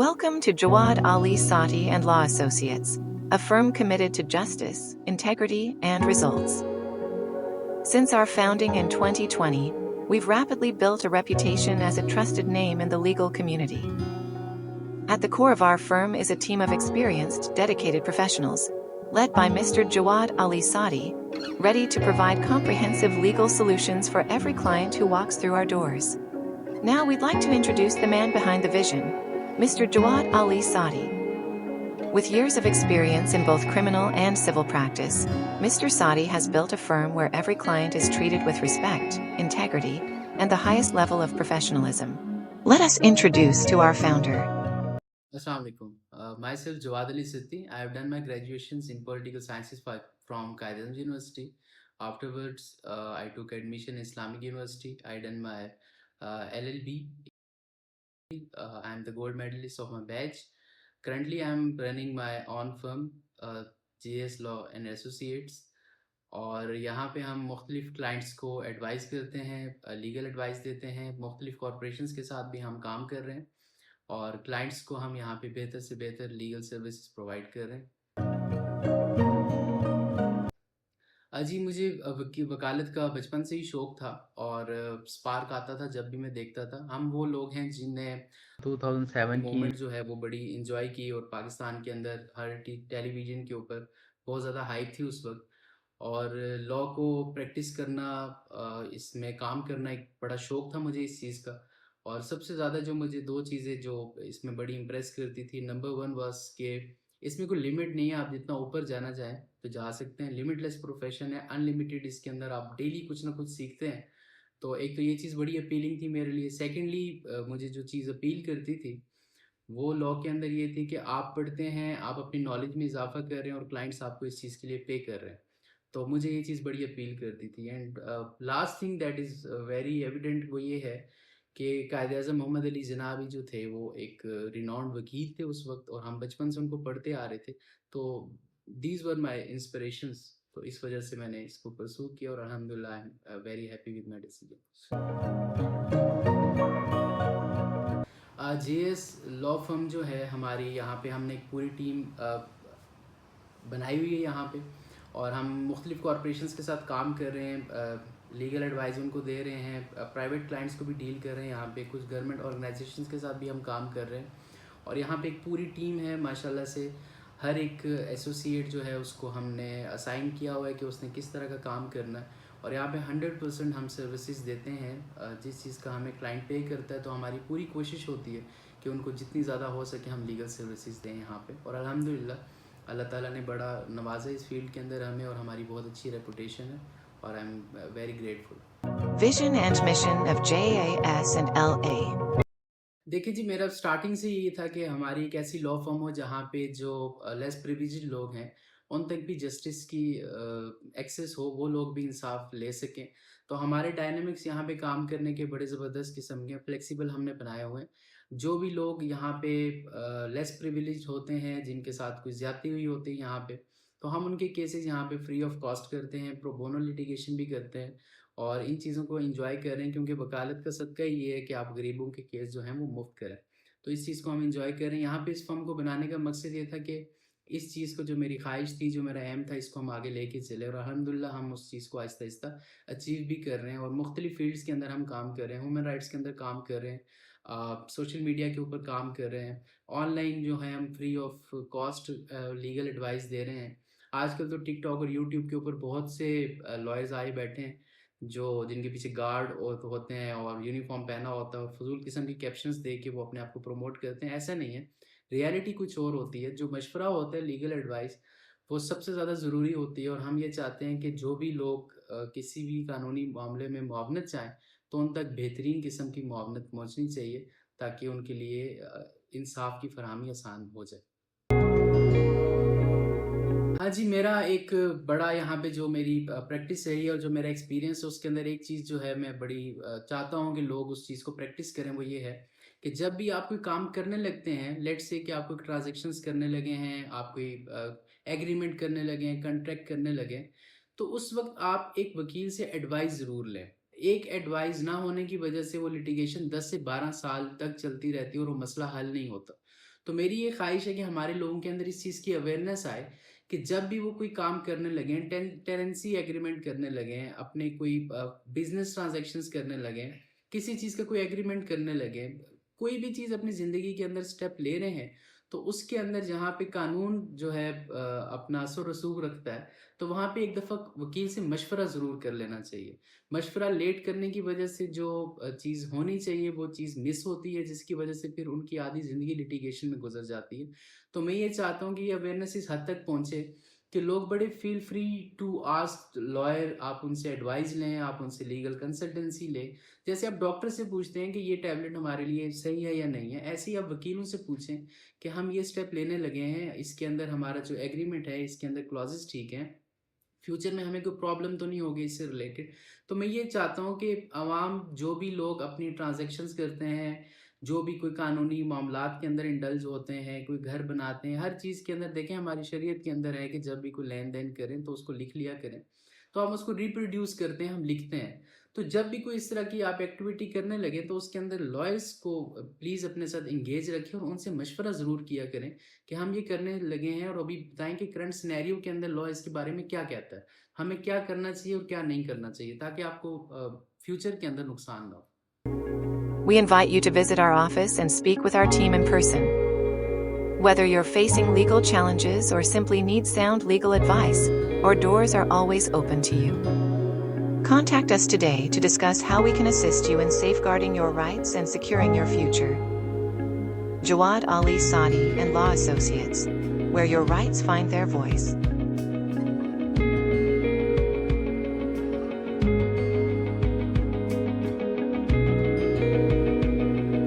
Welcome to Jawad Ali Sati and Law Associates, a firm committed to justice, integrity, and results. Since our founding in 2020, we've rapidly built a reputation as a trusted name in the legal community. At the core of our firm is a team of experienced, dedicated professionals, led by Mr. Jawad Ali Sati, ready to provide comprehensive legal solutions for every client who walks through our doors. Now we'd like to introduce the man behind the vision, Mr. Jawad Ali Sati. With years of experience in both criminal and civil practice, Mr. Sati has built a firm where every client is treated with respect, integrity, and the highest level of professionalism. Let us introduce to our founder. Assalamu alaikum. Myself Jawad Ali Sitti. I have done my graduations in political sciences from Qaid University. Afterwards, I took admission in Islamic University. I done my LLB. I am the gold medalist of my batch. Currently, I am running my own firm, GS Law and Associates. और यहाँ पे हम मुख्तलिफ clients को advice करते हैं, legal advice देते हैं। मुख्तलिफ कॉरपोरेशंस के साथ भी हम काम कर रहे हैं और क्लाइंट्स को हम यहाँ पे बेहतर से बेहतर लीगल सर्विसेज प्रोवाइड कर रहे हैं। जी मुझे वकालत का बचपन से ही शौक था और स्पार्क आता था जब भी मैं देखता था। हम वो लोग हैं जिनने 2007 की मोमेंट जो है वो बड़ी इंजॉय की और पाकिस्तान के अंदर हर टेलीविज़न के ऊपर बहुत ज़्यादा हाइप थी उस वक्त। और लॉ को प्रैक्टिस करना, इसमें काम करना एक बड़ा शौक था मुझे इस चीज़ का। और सबसे ज़्यादा जो मुझे दो चीज़ें जो इसमें बड़ी इम्प्रेस करती थी, नंबर वन वाज कि इसमें कोई लिमिट नहीं है, आप जितना ऊपर जाना चाहें तो जा सकते हैं। लिमिटलेस प्रोफेशन है, अनलिमिटेड, इसके अंदर आप डेली कुछ ना कुछ सीखते हैं। तो एक तो ये चीज़ बड़ी अपीलिंग थी मेरे लिए। सेकेंडली मुझे जो चीज़ अपील करती थी वो लॉ के अंदर ये थी कि आप पढ़ते हैं, आप अपनी नॉलेज में इजाफा कर रहे हैं और क्लाइंट्स आपको इस चीज़ के लिए पे कर रहे हैं। तो मुझे ये चीज़ बड़ी अपील करती थी। And last thing that is very evident वो ये है कि कायद अज़म मोहम्मद अली ज़नाबी जो थे वो एक रिनाउंड वकील थे उस वक्त, और हम बचपन से उनको पढ़ते आ रहे थे। तो दीज वर माई इंस्पिरेशंस। तो इस वजह से मैंने इसको परसू किया और अल्हम्दुलिल्लाह I am very happy with my decision. JS law firm जो है हमारी, यहाँ पे हमने एक पूरी टीम बनाई हुई है यहाँ पे, और हम मुख्तलिफ कॉरपोरेशंस के साथ काम कर रहे हैं, लीगल एडवाइस उनको दे रहे हैं, प्राइवेट क्लाइंट्स को भी डील कर रहे हैं। यहाँ पे कुछ गवर्नमेंट ऑर्गेनाइजेशंस के साथ भी हम काम कर रहे हैं, और यहाँ पे एक पूरी टीम है माशाल्लाह से। हर एक एसोसिएट जो है उसको हमने असाइन किया हुआ है कि उसने किस तरह का काम करना है, और यहाँ पे 100% हम सर्विसेज देते हैं। जिस चीज़ का हमें क्लाइंट पे करता है तो हमारी पूरी कोशिश होती है कि उनको जितनी ज़्यादा हो सके हम लीगल सर्विसेज दें यहाँ पे। और अल्हम्दुलिल्लाह अल्लाह ताला ने बड़ा नवाजा इस फील्ड के अंदर हमें, और हमारी बहुत अच्छी रेपुटेशन है, और I am very grateful. Vision and mission of JAS and LA. देखिए जी, मेरा स्टार्टिंग से ये था कि हमारी एक ऐसी लॉ फर्म हो जहाँ पे जो लेस प्रिविलेज्ड लोग हैं उन तक भी जस्टिस की एक्सेस हो, वो लोग भी इंसाफ ले सकें। तो हमारे डायनामिक्स यहाँ पे काम करने के बड़े ज़बरदस्त किस्म के फ्लेक्सिबल हमने बनाए हुए हैं। जो भी लोग यहाँ पे लेस प्रिविलेज्ड होते हैं, जिनके साथ कोई ज़्यादती हुई होती है यहाँ पे, तो हम उनके केसेस यहाँ पे फ्री ऑफ कॉस्ट करते हैं, प्रो बोनो लिटिगेशन भी करते हैं, और इन चीज़ों को एंजॉय कर रहे हैं, क्योंकि वकालत का सदका ही ये है कि आप गरीबों के केस जो हैं वो मुफ्त करें। तो इस चीज़ को हम एंजॉय कर रहे हैं। यहाँ पे इस फर्म को बनाने का मकसद ये था कि इस चीज़ को, जो मेरी ख्वाहिश थी, जो मेरा एम था, इसको हम आगे लेके चले, और अल्हम्दुलिल्लाह हम उस चीज़ को आहिस्ता आहिस्ता अचीव भी कर रहे हैं। और मुख्तलिफ फील्ड्स के अंदर हम काम कर रहे हैं, ह्यूमन राइट्स के अंदर काम कर रहे हैं, सोशल मीडिया के ऊपर काम कर रहे हैं, ऑनलाइन जो है हम free of cost legal advice दे रहे हैं। आजकल तो टिकटॉक और यूट्यूब के ऊपर बहुत से लॉयर्स आए बैठे हैं जो जिनके पीछे गार्ड और होते हैं और यूनिफॉर्म पहना होता है, और फजूल किस्म की कैप्शंस दे के वो अपने आप को प्रमोट करते हैं। ऐसा नहीं है, रियलिटी कुछ और होती है। जो मशवरा होता है, लीगल एडवाइस, वो सबसे ज़्यादा ज़रूरी होती है। और हम ये चाहते हैं कि जो भी लोग किसी भी कानूनी मामले में मुआवनत चाहें तो उन तक बेहतरीन किस्म की मुआवनत पहुँचनी चाहिए, ताकि उनके लिए इंसाफ की फरहमी आसान हो जाए। हाँ जी, मेरा एक बड़ा यहाँ पे जो मेरी प्रैक्टिस रही है और जो मेरा एक्सपीरियंस है, उसके अंदर एक चीज़ जो है मैं बड़ी चाहता हूँ कि लोग उस चीज़ को प्रैक्टिस करें। वो ये है कि जब भी आप कोई काम करने लगते हैं, लेट्स से कि आप कोई ट्रांजैक्शंस करने लगे हैं, आप कोई एग्रीमेंट करने लगे हैं, कॉन्ट्रैक्ट करने लगे हैं, तो उस वक्त आप एक वकील से एडवाइस ज़रूर लें। एक एडवाइस ना होने की वजह से वो लिटिगेशन 10 से 12 साल तक चलती रहती है और वो मसला हल नहीं होता। तो मेरी ये ख्वाहिश है कि हमारे लोगों के अंदर इस चीज़ की अवेयरनेस आए कि जब भी वो कोई काम करने लगे हैं, टेनेंसी एग्रीमेंट करने लगे हैं, अपने कोई बिजनेस ट्रांजैक्शंस करने लगे हैं, किसी चीज़ का कोई एग्रीमेंट करने लगे हैं, कोई भी चीज़ अपनी ज़िंदगी के अंदर स्टेप ले रहे हैं, तो उसके अंदर जहाँ पे कानून जो है अपना असर रसूख रखता है, तो वहाँ पे एक दफ़ा वकील से मशवरा ज़रूर कर लेना चाहिए। मशवरा लेट करने की वजह से जो चीज़ होनी चाहिए वो चीज़ मिस होती है, जिसकी वजह से फिर उनकी आधी ज़िंदगी लिटिगेशन में गुजर जाती है। तो मैं ये चाहता हूँ कि ये अवेयरनेस इस हद तक पहुँचे कि लोग बड़े feel free to ask lawyer, आप उनसे एडवाइस लें, आप उनसे लीगल कंसल्टेंसी लें। जैसे आप डॉक्टर से पूछते हैं कि ये टैबलेट हमारे लिए सही है या नहीं है, ऐसे ही आप वकीलों से पूछें कि हम ये स्टेप लेने लगे हैं, इसके अंदर हमारा जो एग्रीमेंट है, इसके अंदर क्लॉजेस ठीक हैं, फ्यूचर में हमें कोई प्रॉब्लम तो नहीं होगी इससे रिलेटेड। तो मैं ये चाहता हूँ कि आवाम, जो भी लोग अपनी ट्रांजैक्शंस करते हैं, जो भी कोई कानूनी मामलात के अंदर इंडल्ज होते हैं, कोई घर बनाते हैं, हर चीज़ के अंदर देखें हमारी शरीयत के अंदर है कि जब भी कोई लेन देन करें तो उसको लिख लिया करें। तो हम उसको रिप्रोड्यूस करते हैं, हम लिखते हैं। तो जब भी कोई इस तरह की आप एक्टिविटी करने लगे तो उसके अंदर लॉयर्स को प्लीज़ अपने साथ इंगेज रखें और उनसे मशवरा ज़रूर किया करें कि हम ये करने लगे हैं, और अभी बताएं कि करंट सिनेरियो के अंदर लॉ इसके बारे में क्या कहता है, हमें क्या करना चाहिए और क्या नहीं करना चाहिए, ताकि आपको फ्यूचर के अंदर नुकसान ना हो। We invite you to visit our office and speak with our team in person. Whether you're facing legal challenges or simply need sound legal advice, our doors are always open to you. Contact us today to discuss how we can assist you in safeguarding your rights and securing your future. Jawad Ali Sadi and Law Associates, where your rights find their voice.